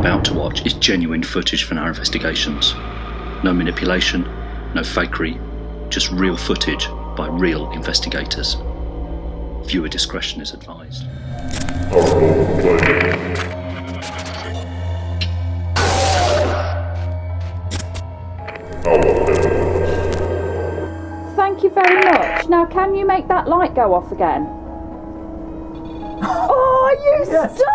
about to watch is genuine footage from our investigations. No manipulation, no fakery, just real footage by real investigators. Viewer discretion is advised. Thank you very much. Now can you make that light go off again? Oh, you Yes, star!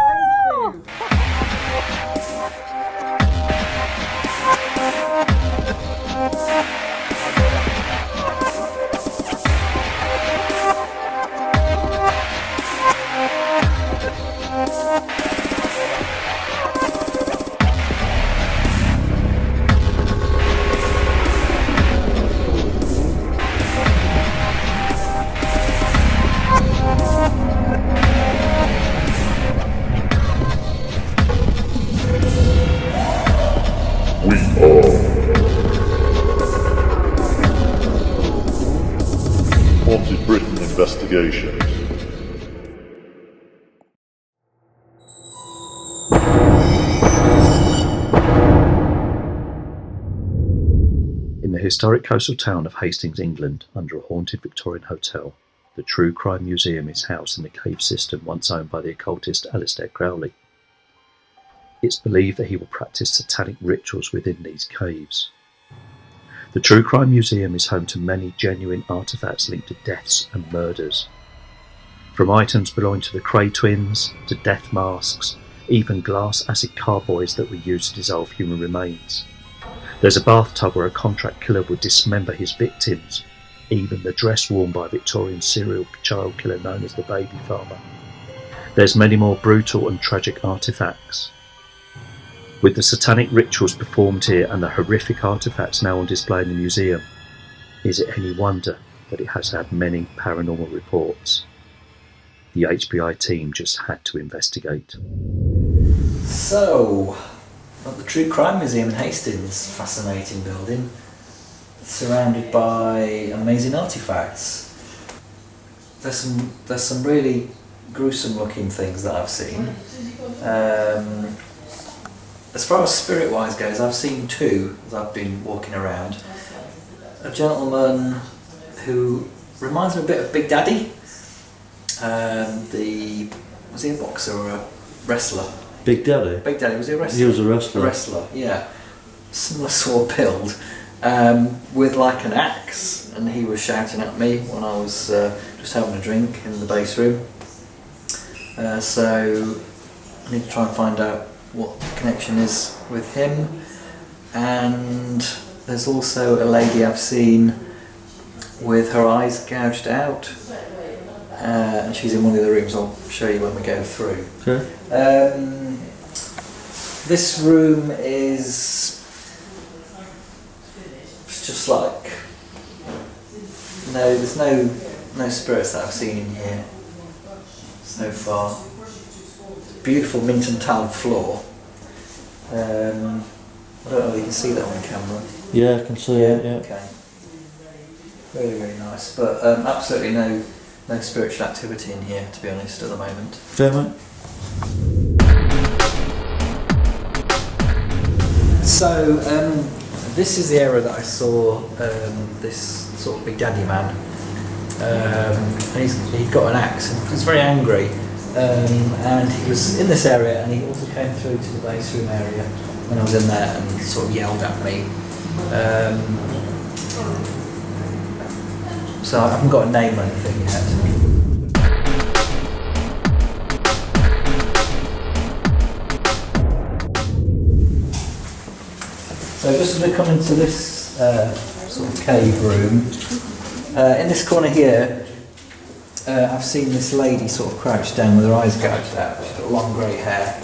Haunted Britain Investigations. In the historic coastal town of Hastings, England, under a haunted Victorian hotel, the True Crime Museum is housed in the cave system once owned by the occultist Aleister Crowley. It's believed that he will practice satanic rituals within these caves. The True Crime Museum is home to many genuine artefacts linked to deaths and murders. From items belonging to the Cray twins, to death masks, even glass acid carboys that were used to dissolve human remains. There's a bathtub where a contract killer would dismember his victims, even the dress worn by a Victorian serial child killer known as the Baby Farmer. There's many more brutal and tragic artefacts. With the satanic rituals performed here and the horrific artefacts now on display in the museum, is it any wonder that it has had many paranormal reports? The HBI team just had to investigate. So, at the True Crime Museum in Hastings, fascinating building, surrounded by amazing artefacts. There's some really gruesome looking things that I've seen. As far as spirit-wise goes, I've seen two as I've been walking around. A gentleman who reminds me a bit of Big Daddy. Was he a boxer or a wrestler? Big Daddy? Big Daddy, was he a wrestler? He was a wrestler. A wrestler, yeah. Similar sort of build, with like an axe, and he was shouting at me when I was just having a drink in the base room. So I need to try and find out what the connection is with him. And there's also a lady I've seen with her eyes gouged out, and she's in one of the rooms. I'll show you when we go through. Okay. This room is just like there's no spirits that I've seen in here so far. Beautiful mint and tiled floor. I don't know if you can see that on camera. Yeah, I can see it, yeah. Okay. Really, really nice. But absolutely no spiritual activity in here, to be honest, at the moment. Fair, mate. So, this is the area that I saw this sort of Big Daddy man. And he'd got an axe and he was very angry. And he was in this area, and he also came through to the base room area when I was in there and sort of yelled at me. So I haven't got a name or anything yet. So just as we come into this sort of cave room, in this corner here, I've seen this lady sort of crouched down with her eyes gouged out. She's got long grey hair.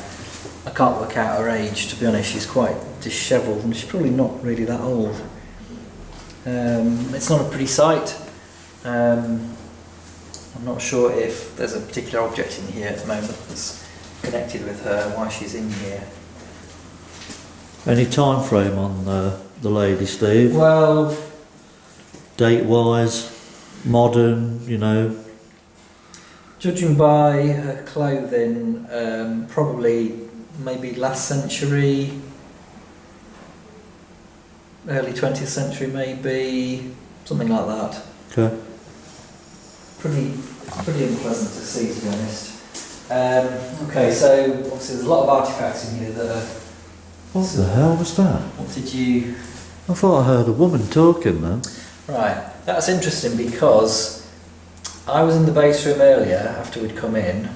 I can't work out her age, to be honest. She's quite dishevelled, and she's probably not really that old. It's not a pretty sight. I'm not sure if there's a particular object in here at the moment that's connected with her, why she's in here. Any time frame on the lady, Steve? Well, date-wise, modern, you know? Judging by her clothing, probably maybe last century, early 20th century maybe, something like that. Okay. Pretty unpleasant to see, to be honest. Okay, so obviously there's a lot of artefacts in here that are... What the hell was that? What did you... I thought I heard a woman talking then. Right, that's interesting because I was in the base room earlier after we'd come in,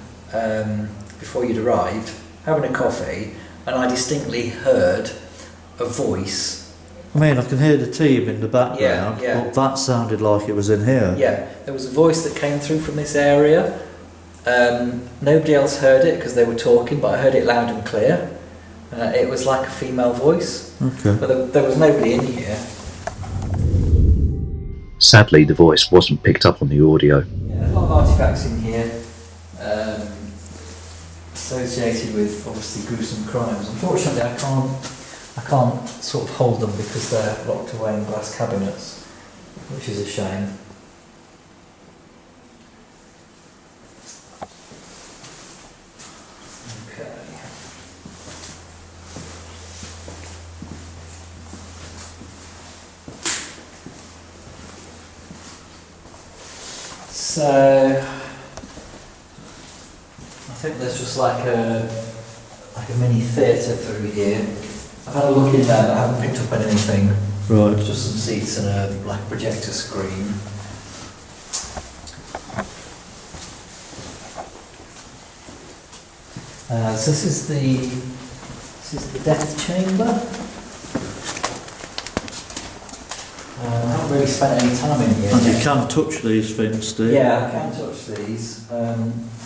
before you'd arrived, having a coffee, and I distinctly heard a voice. I mean, I can hear the team in the background, Yeah. but that sounded like it was in here. Yeah, there was a voice that came through from this area. Nobody else heard it because they were talking, but I heard it loud and clear. It was like a female voice, Okay. but there was nobody in here. Sadly, the voice wasn't picked up on the audio. Yeah, there's a lot of artefacts in here, associated with obviously gruesome crimes. Unfortunately, I can't sort of hold them because they're locked away in glass cabinets, which is a shame. Okay. So I think there's just like a mini theatre through here. I've had a look in there, but I haven't picked up on anything. Right. Just some seats and a black projector screen. So this is the death chamber. I haven't really spent any time in here. And you yet. can touch these things, Steve. Yeah, I can touch these.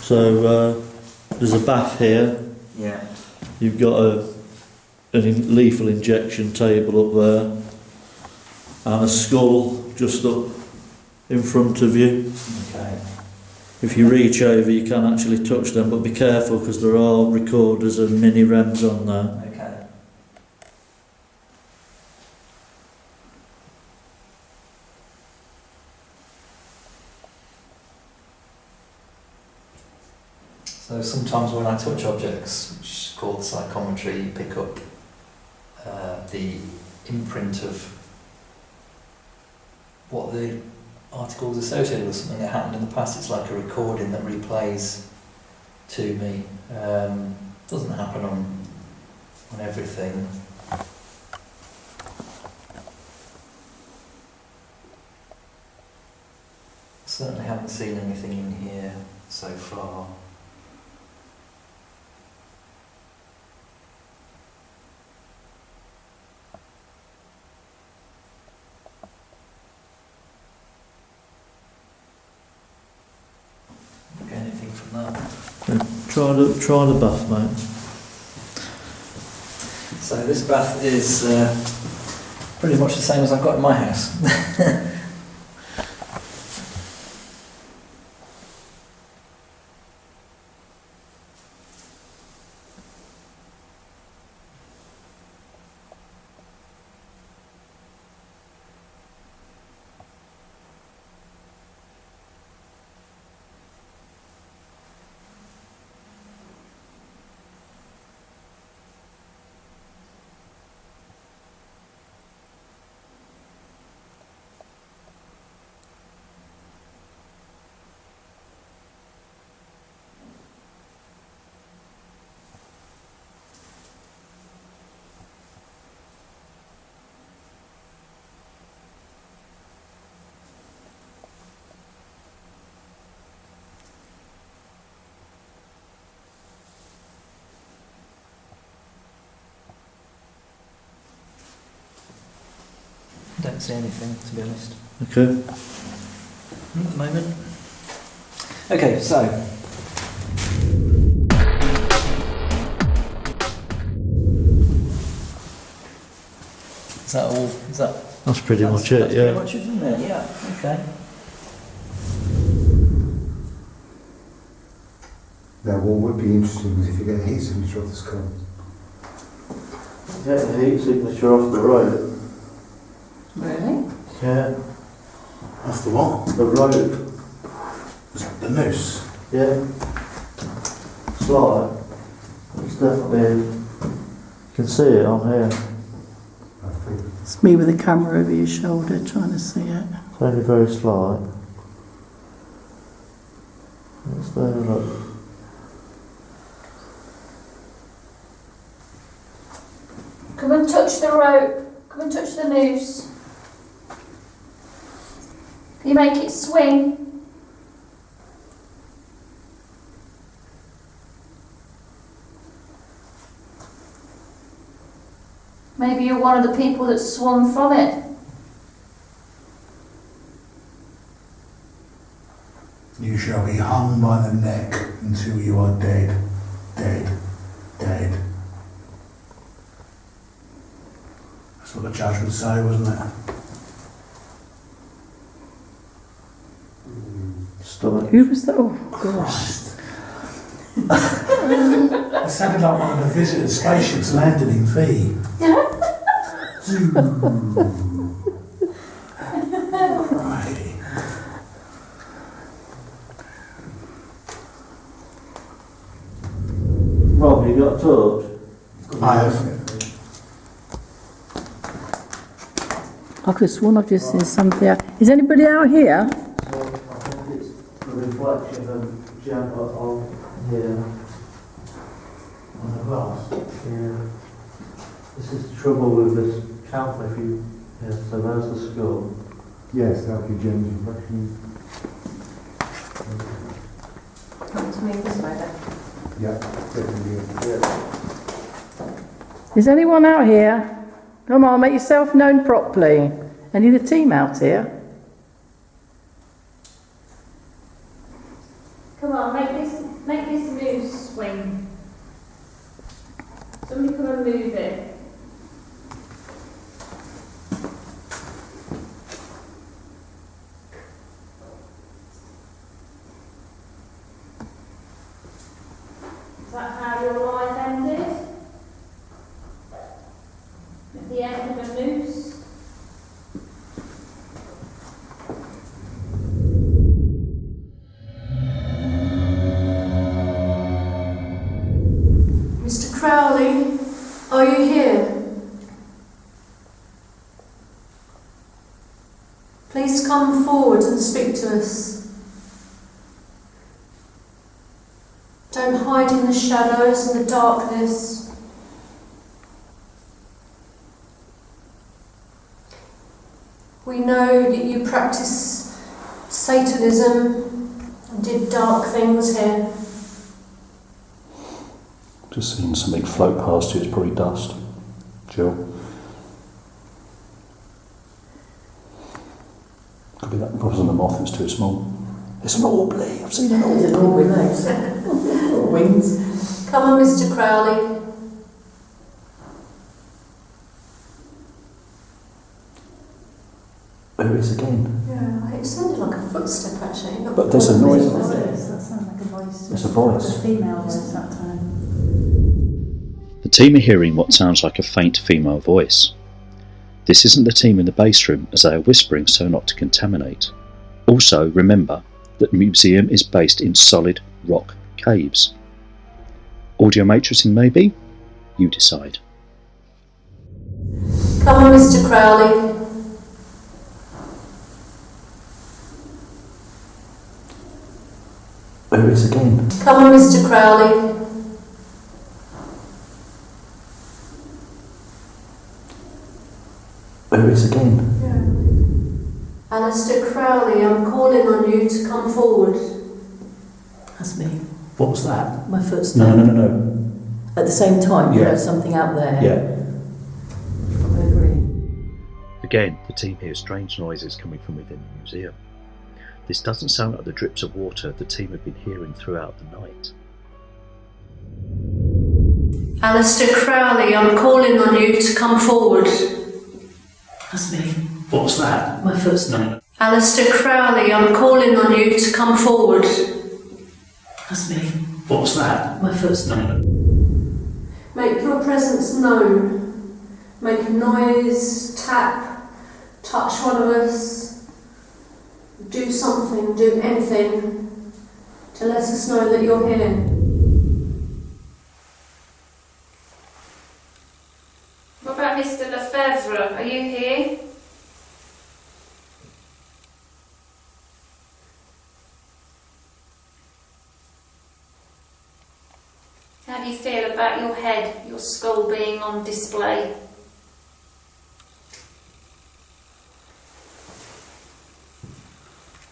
So there's a bath here. Yeah. You've got a lethal injection table up there, and a skull just up in front of you. Okay. If you reach over, you can actually touch them, but be careful because there are recorders and mini REMs on there. Okay. So sometimes when I touch objects, which is called psychometry, you pick up the imprint of what the article is associated with, something that happened in the past. It's like a recording that replays to me. Doesn't happen on everything. Certainly haven't seen anything in here so far. Get anything from that? Try the bath, mate. So this bath is pretty much the same as I've got in my house. Don't see anything, to be honest, Okay. at the moment. Okay, so is that all? Is that? That's pretty much it, That's yeah. pretty much it, isn't it? Yeah. Okay. Now, what would be interesting is if you get a heat signature off the skull. Get the heat signature off the rope. Really? Yeah. Off the what? The rope. The noose. Yeah. Slide. It's definitely, you can see it on here. I think. It's me with the camera over your shoulder trying to see it. It's only very slight. It's there, look. Come and touch the rope. Come and touch the noose. Can you make it swing? Maybe you're one of the people that swung from it. You shall be hung by the neck until you are dead, dead, dead. That's what the judge would say, wasn't it? Stomach. Who was that? Oh, gosh. It sounded like one of the visitor spaceships landed in Fee. Right. Rob, you got a torch? I have. I could have sworn I've just seen something out. Is anybody out here? So I think it's the reflection of Gemma on here. On the glass. Yeah. This is the trouble with this camp if you... Yeah, so there's the skull. Yes, that would be James' impression. Come to me this way then. Yeah, definitely. Is anyone out here? Come on, make yourself known properly. Any of the team out here? Come on, make this noose swing. Somebody come and move it. Is that how your life ended? At the end of a noose? Mr. Crowley, are you here? Please come forward and speak to us. Don't hide in the shadows and the darkness. We know that you practice Satanism and did dark things here. Just seen something float past you, it's probably dust. Jill? Could be that, wasn't a moth, it was too small. It's an Aubrey, I've seen an Aubrey. It's an Aubrey nose. Wings. Come on, Mr. Crowley. There it is again. Yeah, it sounded like a footstep actually. Not But there's a noise. That sounds like a voice. It's a voice. A female voice that time. The team are hearing what sounds like a faint female voice. This isn't the team in the base room, as they are whispering so not to contaminate. Also, remember that the museum is based in solid rock caves. Audio matrixing maybe? You decide. Come on, Mr. Crowley. There it is again. Come on, Mr. Crowley. There it is again. Alistair Crowley, I'm calling on you to come forward. That's me. What was that? My footstep. No. At the same time, you Yeah. heard something out there. Yeah. I agree. Again, the team hears strange noises coming from within the museum. This doesn't sound like the drips of water the team have been hearing throughout the night. Alistair Crowley, I'm calling on you to come forward. That's me. What was that? My footstep. Alistair Crowley, I'm calling on you to come forward. That's me. What was that? My footstep. Make your presence known. Make a noise, tap, touch one of us. Do something, do anything to let us know that you're here. Mr. Lefebvre, are you here? How do you feel about your head, your skull being on display?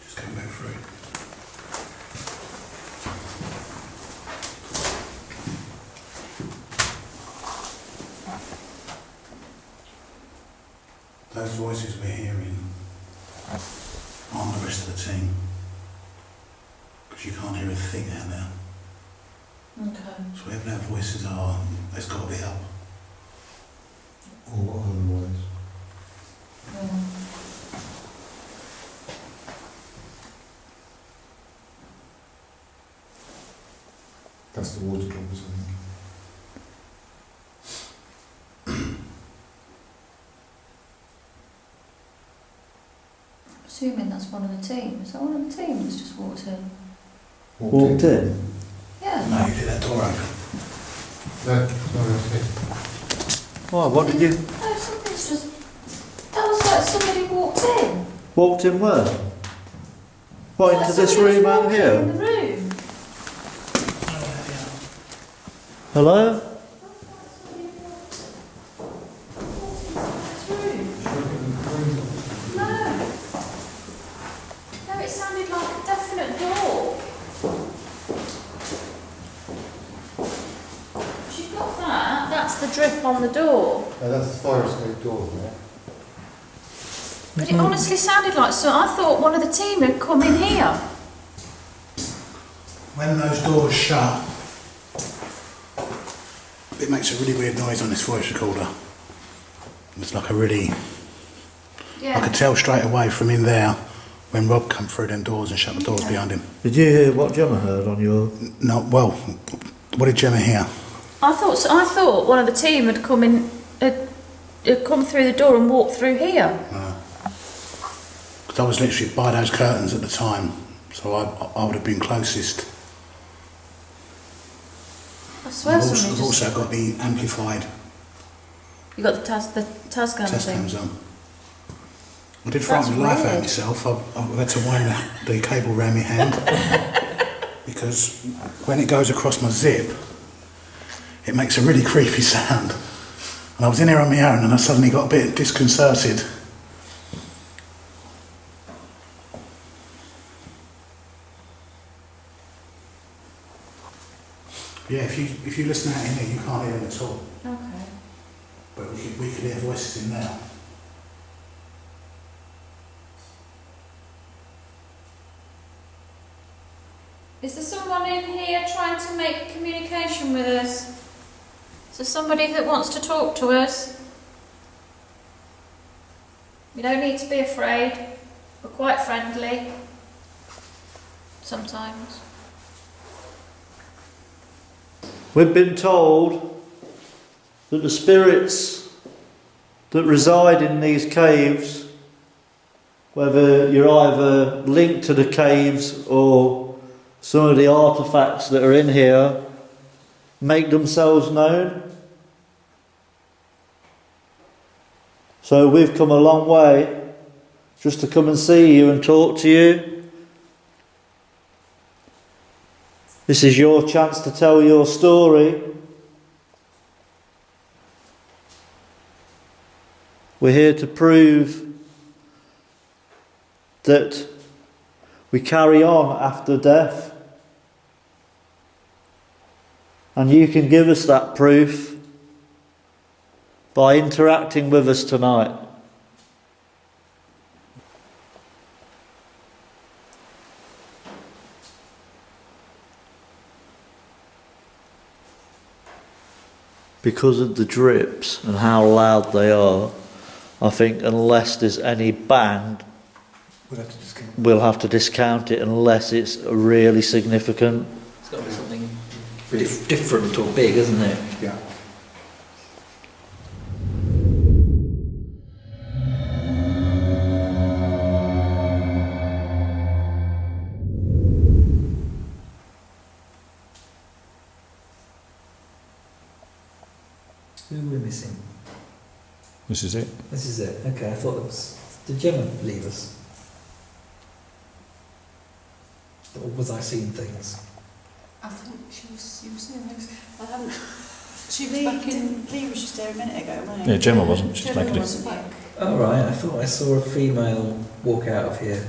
Just come back through. Those voices we're hearing aren't the rest of the team. Because you can't hear a thing out there. Okay. So wherever their voices are, there's got to be help. Or otherwise. That's the water drops, I think. Assuming that's one of the team. Is that one of the team that's just walked in? Walked in? Yeah. No, you did that door open. No, that's it. Why, what did you... No, something's just... That was like somebody walked in. Walked in where? What, Like into this somebody's room out walking here? in the room. Hello? No, it sounded like a definite door. You've got that. That's the drip on the door. That's the fire escape door there. But it honestly sounded like so. I thought one of the team had come in here. When those doors shut, it makes a really weird noise on this voice recorder. It's like a really... I could tell straight away from in there when Rob come through them doors and shut the doors behind him. Did you hear what Gemma heard on your... No, well, what did Gemma hear? I thought one of the team had come in, had come through the door and walked through here. Because I was literally by those curtains at the time, so I would have been closest. I swear I've somebody just... also got the amplified You got the Tascam test thing. cams on. I did frighten the life out of myself. I had to wind the cable around my hand because when it goes across my zip, it makes a really creepy sound. And I was in here on my own and I suddenly got a bit disconcerted. Yeah, if you listen out in here, you can't hear them at all. Okay. But we could hear voices in there. Is there someone in here trying to make communication with us? Is there somebody that wants to talk to us? You don't need to be afraid. We're quite friendly. Sometimes. We've been told that the spirits that reside in these caves, whether you're either linked to the caves or some of the artefacts that are in here, make themselves known. So we've come a long way just to come and see you and talk to you. This is your chance to tell your story. We're here to prove that we carry on after death. And you can give us that proof by interacting with us tonight. Because of the drips and how loud they are, I think unless there's any bang, we'll have to discount it unless it's really significant. It's got to be something different or big, isn't it? Yeah. Who are we missing? This is it. This is it. Okay, I thought it was. Did Gemma leave us? Or was I seeing things? I think you were seeing things. She was back in. Lee was just there a minute ago, wasn't he? Yeah, Gemma wasn't. She's Gemma making it. wasn't back. Oh right, I thought I saw a female walk out of here.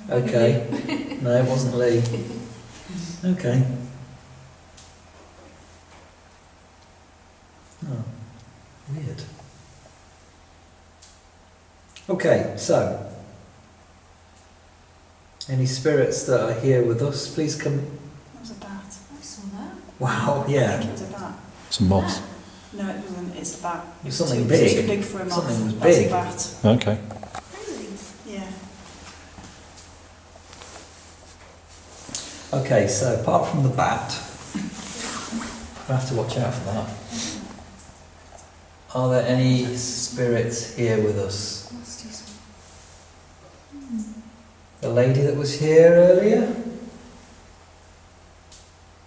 Okay. No, it wasn't Lee. Okay. Oh, weird. Okay, so any spirits that are here with us, please come. That was a bat. I saw that. Wow, I yeah. think it was a bat. It's a moth. No, it wasn't. It's a bat. It's something Too big. big for a moth. Something was That's big. a bat. Okay. Really? Yeah. Okay, so apart from the bat, I have to watch out for that. Are there any spirits here with us? Let's do some. The lady that was here earlier?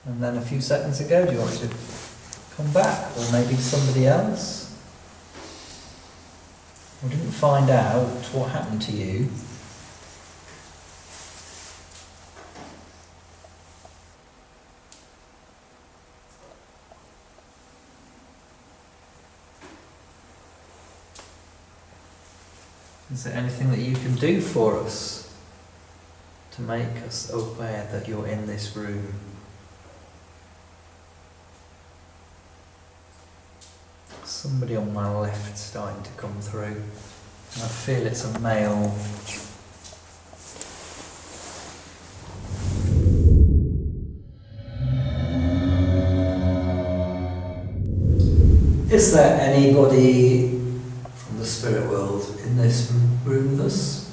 And then a few seconds ago, do you want to come back? Or maybe somebody else? We didn't find out what happened to you. Is there anything that you can do for us to make us aware that you're in this room? Somebody on my left starting to come through. And I feel it's a male. Is there anybody from the spirit world in this room with us?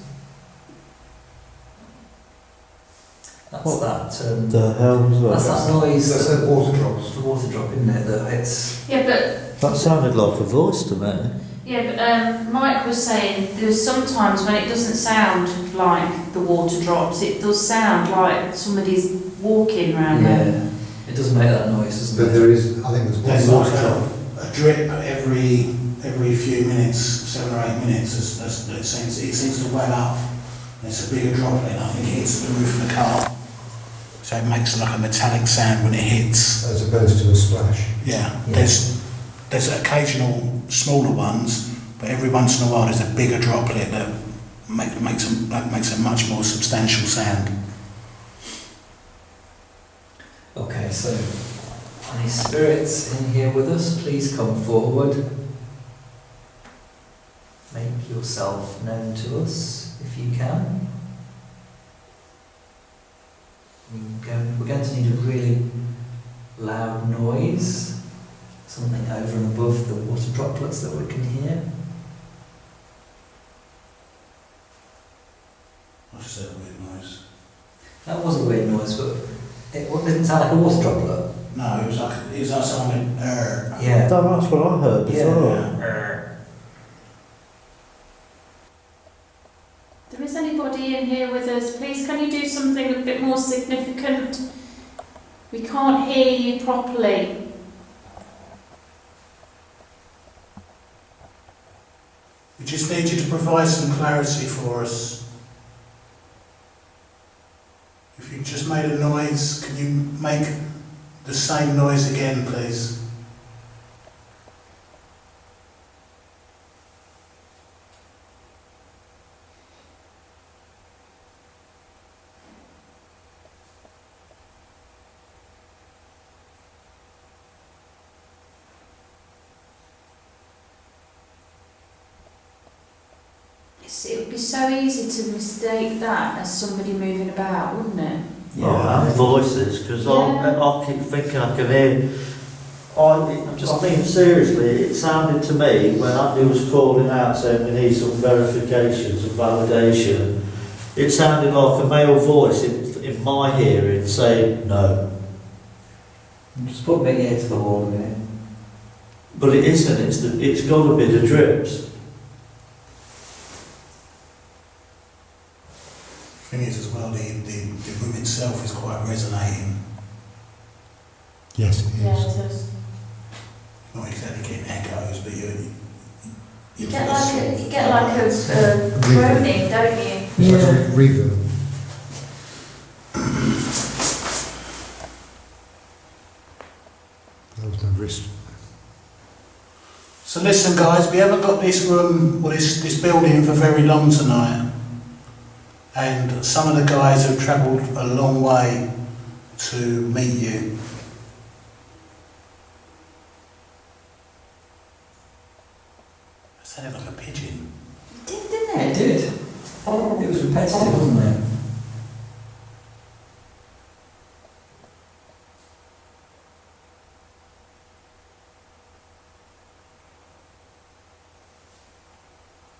That's that. The hell was that? That's that noise. That's the water drops. The water drop, isn't it? That it's. Yeah, but That sounded like a voice to me. yeah, but Mike was saying there's sometimes when it doesn't sound like the water drops, it does sound like somebody's walking around there. Yeah. It does make that noise, doesn't But it? there is, I think There's there's one like water drop. a drip every few minutes, 7 or 8 minutes. It seems to well up. It's a bigger droplet. I think it hits the roof of the car, so it makes like a metallic sound when it hits. As opposed to a splash. Yeah. Yeah. There's occasional smaller ones, but every once in a while there's a bigger droplet that makes a much more substantial sound. Okay, so any spirits in here with us, please come forward. Make yourself known to us if you can. We're going to need a really loud noise, something over and above the water droplets that we can hear. I just said a weird noise. That was a weird noise, but it didn't sound like a water droplet. No, it was like someone Yeah. That's what I heard before. Yeah. There is anybody in here with us? Please, can you do something a bit more significant? We can't hear you properly. We just need you to provide some clarity for us. If you just made a noise, can you make the same noise again, please? It would be so easy to mistake that as somebody moving about, wouldn't it? And voices, because I keep thinking I can hear. I mean, seriously, it sounded to me when Andy was calling out saying we need some verifications and validation, it sounded like a male voice in my hearing saying no. Just put my ear to the wall a minute. But it isn't, it's got a bit of drips. The thing is as well, the room itself is quite resonating. Yes, it is. Yeah, it is. Not exactly getting echoes, but You get like a groaning, don't you? It's like a reverb. That was no wrist. So listen guys, we haven't got this room or this building for very long tonight, and some of the guys have travelled a long way to meet you. That sounded like a pigeon. It did, didn't It it? did. It was repetitive, wasn't it?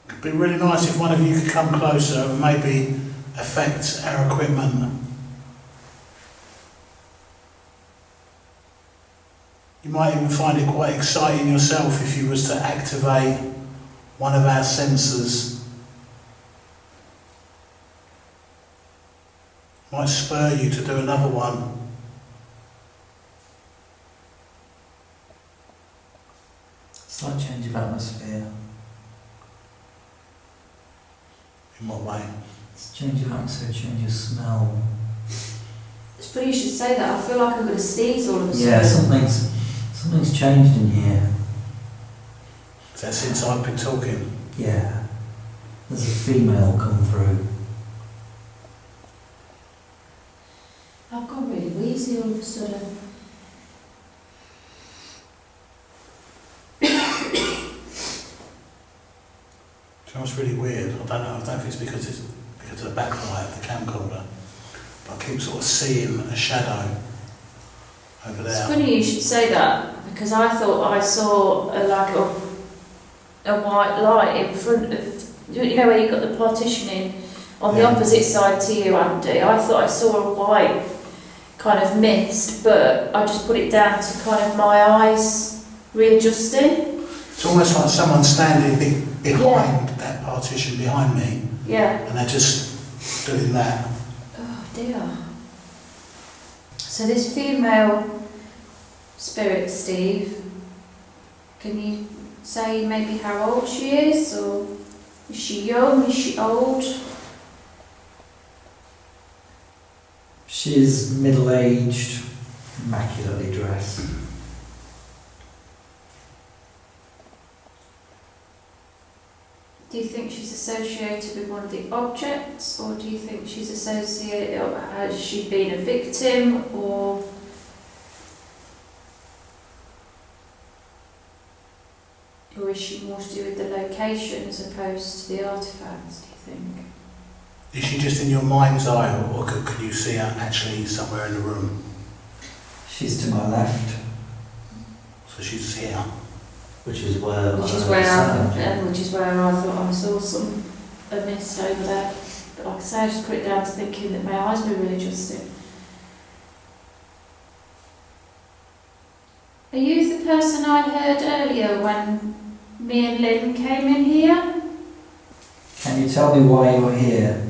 It'd be really nice if one of you could come closer and maybe affect our equipment. You might even find it quite exciting yourself if you was to activate one of our sensors. Might spur you to do another one. Slight change of atmosphere. In what way? It's change of atmosphere, change of smell. It's funny you should say that. I feel like I'm going to sneeze all of a sudden. Yeah, something's changed in here. Is that since I've been talking? Yeah. There's a female come through. I've gone really wheezy all of a sudden. You know what's really weird? I don't think it's because of the backlight of the camcorder, but I keep sort of seeing a shadow over there. It's funny you should say that, because I thought I saw a white light in front of, you know where you've got the partitioning on the opposite side to you, Andy. I thought I saw a white kind of mist, but I just put it down to kind of my eyes readjusting. It's almost like someone standing behind that partition behind me, and they're just doing that. Oh dear. So this female spirit, Steve, can you say maybe how old she is, or is she young, is she old? She's middle-aged, immaculately dressed. Do you think she's associated with one of the objects, or do you think she's associated, or has she been a victim, or is she more to do with the location as opposed to the artefacts, do you think? Is she just in your mind's eye, or could you see her actually somewhere in the room? She's to my left. So she's here. Which is where I thought I saw a mist over there. But like I say, I just put it down to thinking that my eyes were readjusting. Are you the person I heard earlier when me and Lynn came in here? Can you tell me why you're here?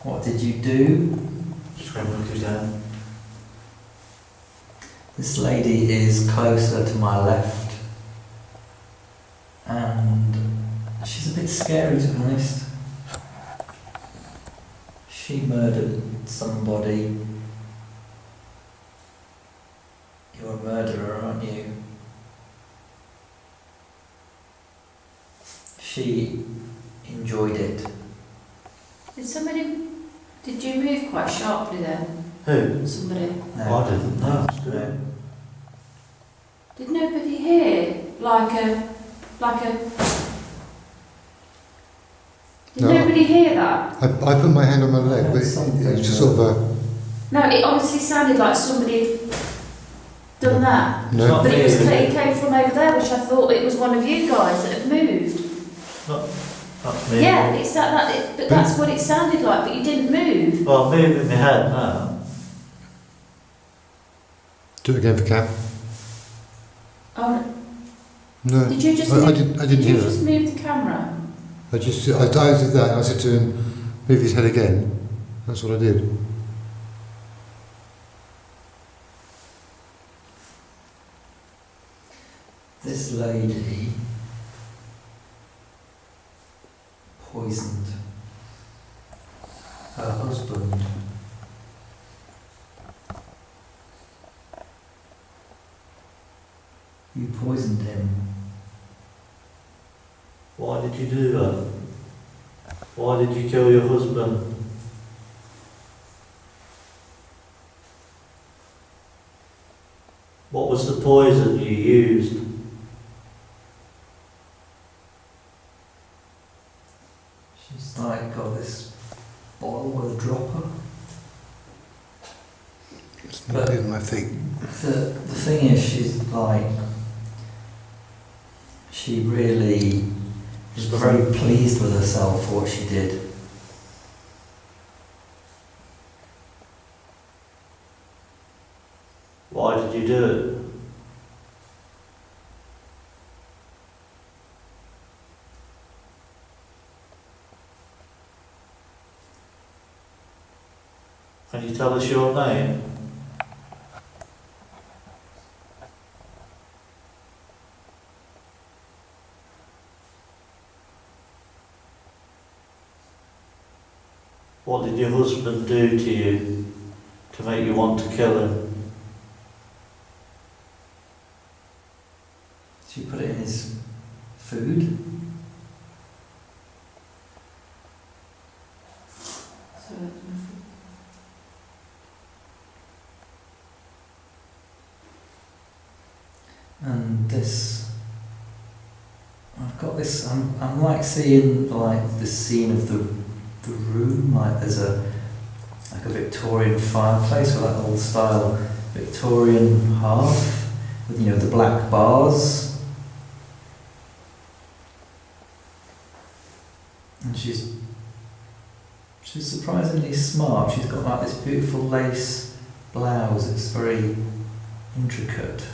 What did you do? Scrambled you down. This lady is closer to my left, and she's a bit scary, to be honest. She murdered somebody. You're a murderer, aren't you? She enjoyed it. Did you move quite sharply then? Who? Somebody. No. I didn't. No. Did nobody hear Did nobody hear that? I put my hand on my leg, but it was just sort of a... No, it honestly sounded like somebody done that. No. But it came from over there, which I thought it was one of you guys that had moved. Not me. Yeah, it's but that's what it sounded like, but you didn't move. Well, I'm moving my head now. Do it again for Cap. Oh, No. did you just I didn't hear you it. just move the camera? I did that, and I said to him, move his head again. That's what I did. this lady poisoned her husband. You poisoned him. Why did you do that? Why did you kill your husband? What was the poison you used? She's like got this bottle with a dropper. It's not in my thing. The thing is, she really is very pleased with herself for what she did. Why did you do it? Can you tell us your name? What did your husband do to you to make you want to kill him? She put it in his food. And this, I've got this. I'm like seeing like the scene of the room. Like there's a Victorian fireplace with that old style Victorian hearth with the black bars. And she's surprisingly smart. She's got like this beautiful lace blouse. It's very intricate.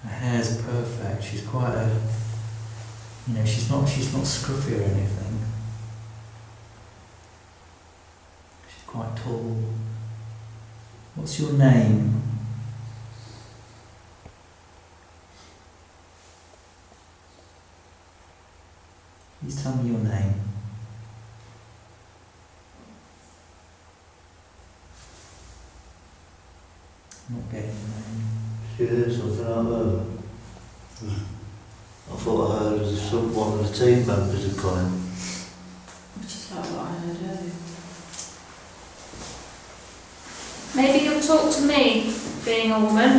Her hair's perfect. She's quite a, she's not scruffy or anything. She's quite tall. What's your name? Please tell me your name. I'm not getting your name. Did you hear something out there? No. I thought I heard as if one of the team members had come in. Which is like what I heard earlier. Maybe you'll talk to me, being a woman.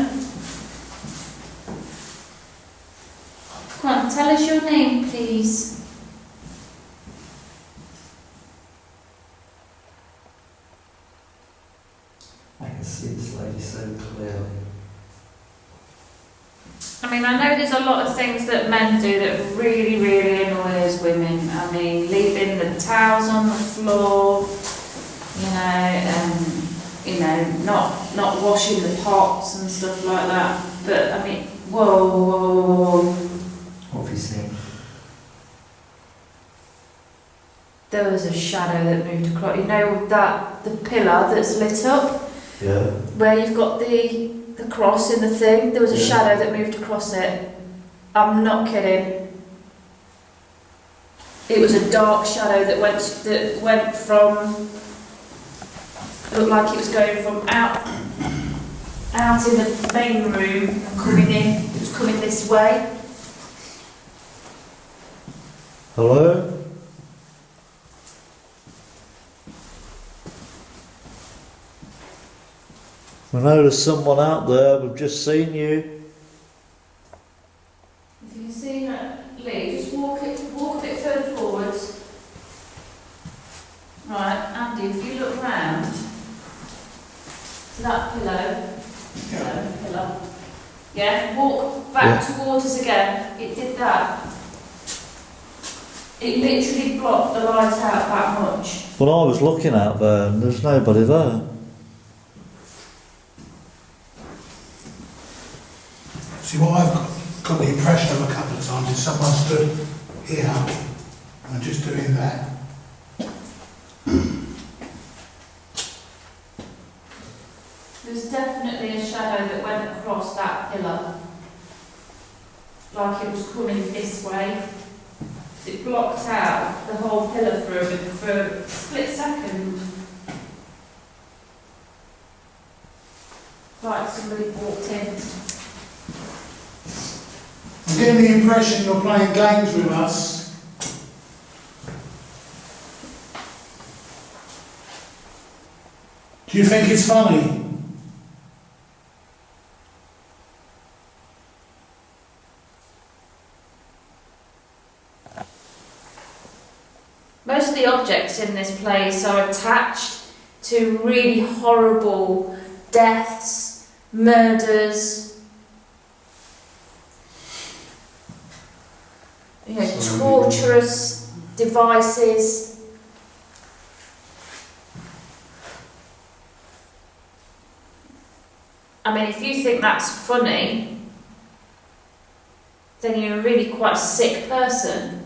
Come on, tell us your name, please. I can see this lady so clearly. I mean, I know there's a lot of things that men do that really, really annoy us women. I mean, leaving the towels on the floor, not washing the pots and stuff like that. But I mean, whoa. What have you seen? There was a shadow that moved across. The pillar that's lit up? Yeah. Where you've got the cross in the thing, there was a shadow that moved across it. I'm not kidding. It was a dark shadow that went from, looked like it was going from out in the main room and coming in. It was coming this way. Hello? I know there's someone out there, we've just seen you. If you can see her, Lee, just walk a bit further forwards. Right, Andy, if you look round to that pillar, yeah, walk back towards us again. It did that. It literally blocked the light out that much. Well, I was looking out there and there's nobody there. See, what I've got the impression of a couple of times is someone stood here and just doing that. There's definitely a shadow that went across that pillar. like it was coming this way. It blocked out the whole pillar for a split second. Like somebody walked in. I'm getting the impression you're playing games with us. Do you think it's funny? Most of the objects in this place are attached to really horrible deaths, murders, torturous devices. I mean, if you think that's funny, then you're really quite a sick person.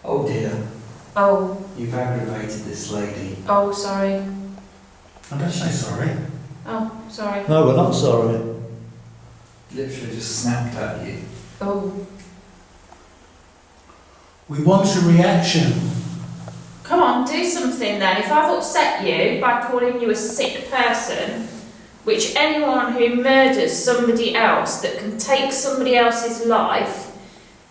Oh dear, Oh, you've aggravated this lady. oh, sorry. I don't say sorry. Oh, sorry. No, we're not sorry. Literally just snapped at you. Oh. We want a reaction. Come on, do something then. If I've upset you by calling you a sick person, which anyone who murders somebody else that can take somebody else's life,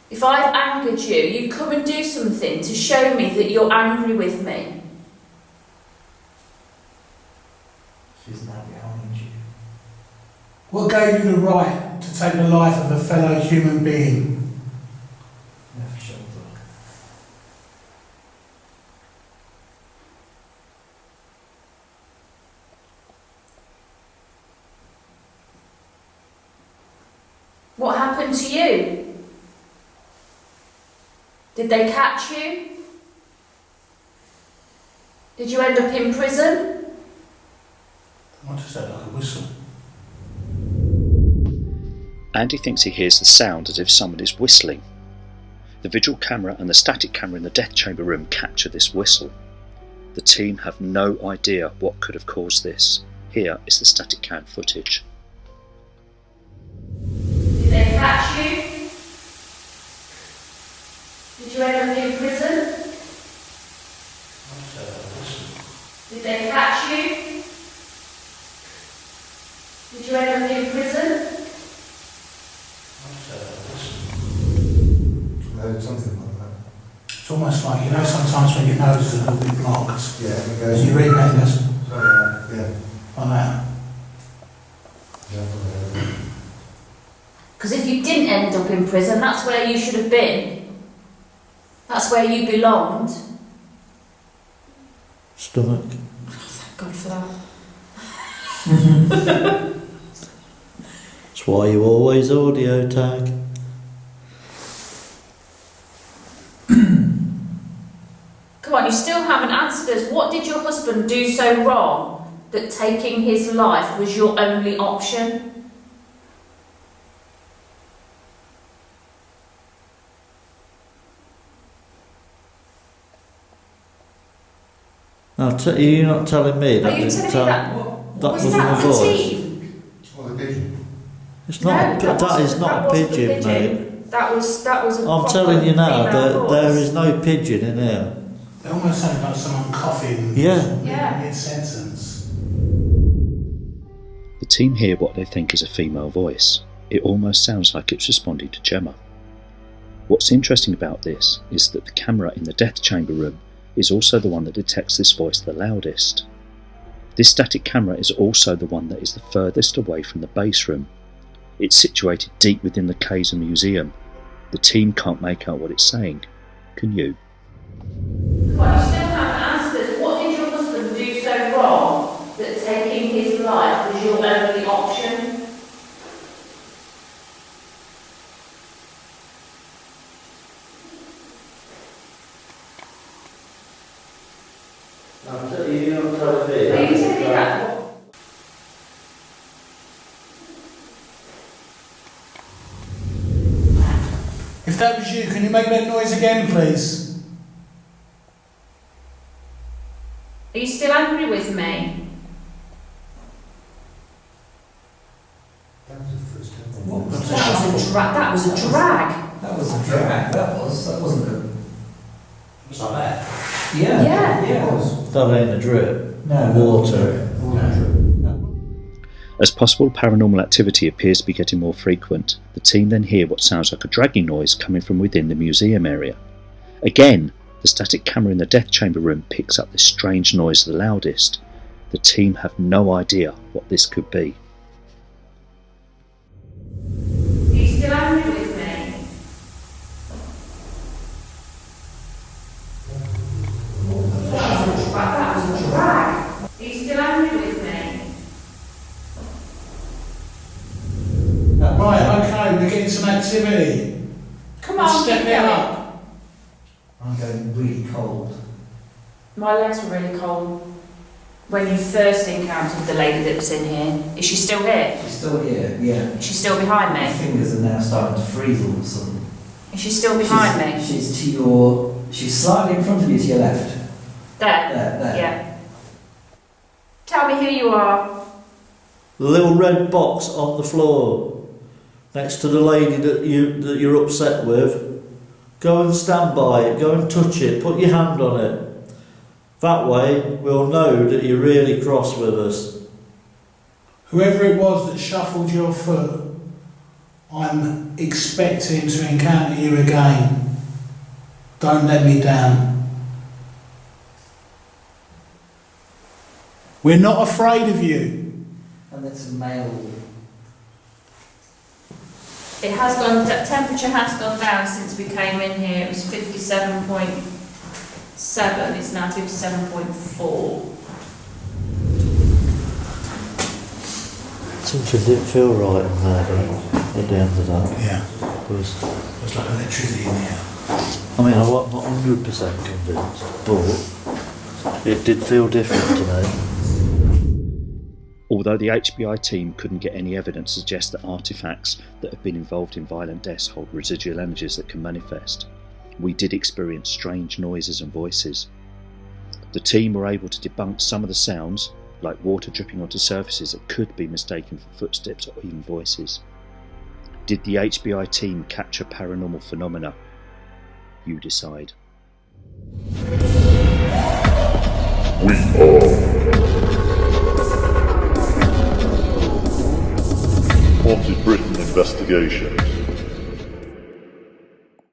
if I've angered you, you come and do something to show me that you're angry with me. She's now behind you. What gave you the right to take the life of a fellow human being? Left shoulder. What happened to you? Did they catch you? Did you end up in prison? What is that, like a whistle? Andy thinks he hears the sound as if someone is whistling. The visual camera and the static camera in the death chamber room capture this whistle. The team have no idea what could have caused this. Here is the static cam footage. Did they catch you? Did you end up in prison? What's that, like a whistle? Did they catch you? Did you end up in prison? What's that, like a whistle? I heard something like that. It's almost like, you know, sometimes when your nose is a little bit blocked, Yeah, it and goes. you read that, goes Yeah. like that. Yeah. Because if you didn't end up in prison, that's where you should have been. That's where you belonged. Stomach. Thank God for that. That's why you always audio tag. Come on, you still haven't answered us. What did your husband do so wrong that taking his life was your only option? Now, you're not telling me Are that. you telling me that? that Was wasn't that a the voice. team? Oh, the pigeon. It's not. No, that is not a wasn't the pigeon, mate. That was a I'm proper telling you now female that there voice. is no pigeon in here. They almost sound like someone coughing Yeah. mid-sentence. The team hear what they think is a female voice. It almost sounds like it's responding to Gemma. What's interesting about this is that the camera in the death chamber room is also the one that detects this voice the loudest. This static camera is also the one that is the furthest away from the base room. It's situated deep within the caves and museum. The team can't make out what it's saying. Can you? Well, you still haven't answered us. What did your husband do so wrong that taking his life was your only option? You're not telling me. Are you telling me that? If that was you, can you make that noise again, please? Are you still angry with me? That was the first time. What was That That was a drag. That was a drag. That wasn't a. Was like that? Yeah. Yeah. It was. That ain't a drip. No. Water. As possible paranormal activity appears to be getting more frequent, the team then hear what sounds like a dragging noise coming from within the museum area. Again, the static camera in the death chamber room picks up this strange noise the loudest. The team have no idea what this could be. Are you still angry with me? That was a drag. Are you still angry with me? Right, okay, we're getting some activity. Come on, Step keep it going. up. I'm going really cold. My legs were really cold when you first encountered the lady that was in here. Is she still here? She's still here. Yeah. Is she still behind My me? fingers are now starting to freeze all of a sudden. Is she still behind me? She's to your. She's slightly in front of you to your left. There. Yeah. Tell me who you are. The little red box on the floor, next to the lady that you're upset with. Go and stand by it, go and touch it, put your hand on it. That way we'll know that you're really cross with us. Whoever it was that shuffled your foot, I'm expecting to encounter you again. Don't let me down. We're not afraid of you. And it's a male. It has gone, the temperature has gone down since we came in here. It was 57.7, it's now 57.4. Something didn't feel right in there at the end of that. Yeah. Because, There's like electricity in here. I mean, I wasn't 100% convinced, but it did feel different to me. Although the HBI team couldn't get any evidence to suggest that artefacts that have been involved in violent deaths hold residual energies that can manifest, we did experience strange noises and voices. The team were able to debunk some of the sounds, like water dripping onto surfaces that could be mistaken for footsteps or even voices. Did the HBI team capture paranormal phenomena? You decide. We are Haunted Britain Investigations.